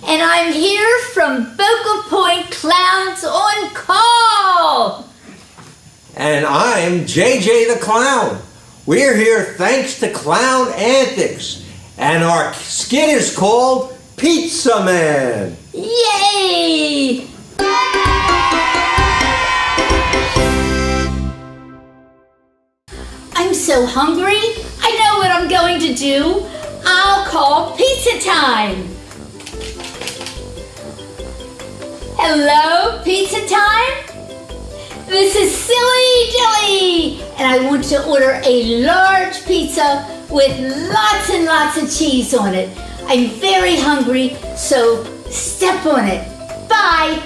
and I'm here from Focal Point Clowns on Call. And I'm JJ the Clown. We're here thanks to ClownAntics, and our skit is called Pizza Man. Yay! I'm so hungry. I know what I'm going to do. I'll call pizza time. Hello, pizza time? This is Silly Dilly, and I want to order a large pizza with lots and lots of cheese on it. I'm very hungry, so step on it. Bye.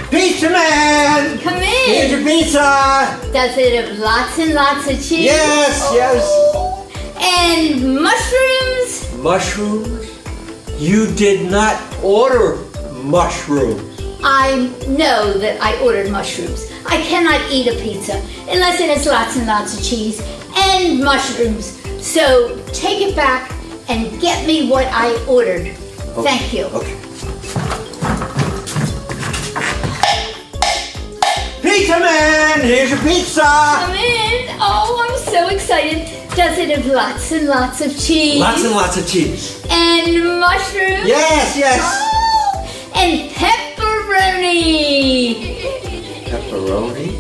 Pizza Man! Come in. Here's your pizza! Does it have lots and lots of cheese? Yes, Oh. And mushrooms? Mushrooms? You did not order mushrooms. I know that I ordered mushrooms. I cannot eat a pizza unless it has lots and lots of cheese and mushrooms. So take it back and get me what I ordered. Okay. Thank you. Okay. Pizza Man, here's your pizza. Come in. Oh, I'm so excited. Does it have lots and lots of cheese? Lots and lots of cheese. And mushrooms? Yes, yes. Oh, and pepperoni. Pepperoni?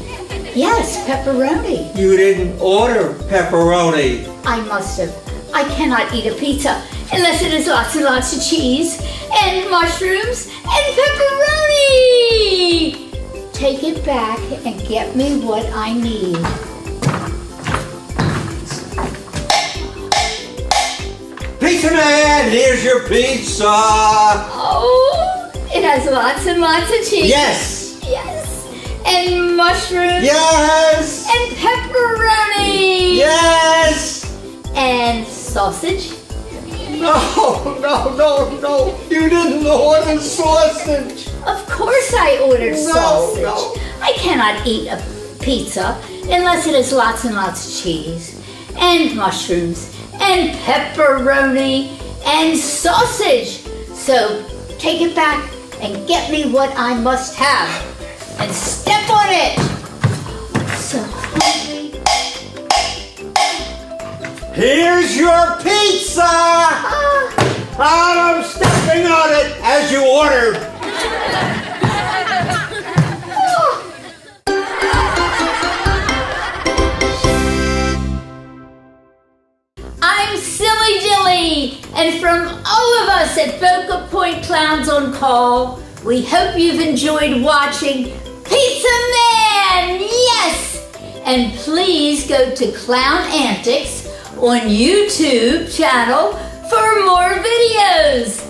Yes, pepperoni. You didn't order pepperoni. I must have. I cannot eat a pizza unless it has lots and lots of cheese and mushrooms and pepperoni. Take it back and get me what I need. Pizza Man, here's your pizza. Oh, it has lots and lots of cheese. Yes. Yes. And mushrooms. Yes. And pepperoni. Yes. And sausage. No. You didn't order sausage. Of course I ordered sausage. No. I cannot eat a pizza unless it has lots and lots of cheese and mushrooms and pepperoni and sausage. So take it back and get me what I must have and step on it. I'm so hungry. Here's your pizza. I'm stepping on it as you ordered. I'm Silly Dilly, and from all of us at Focal Point Clowns on Call, we hope you've enjoyed watching Pizza Man, yes! And please go to ClownAntics on YouTube channel for more videos.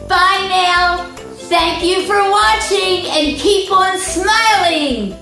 Bye now. Thank you for watching and keep on smiling.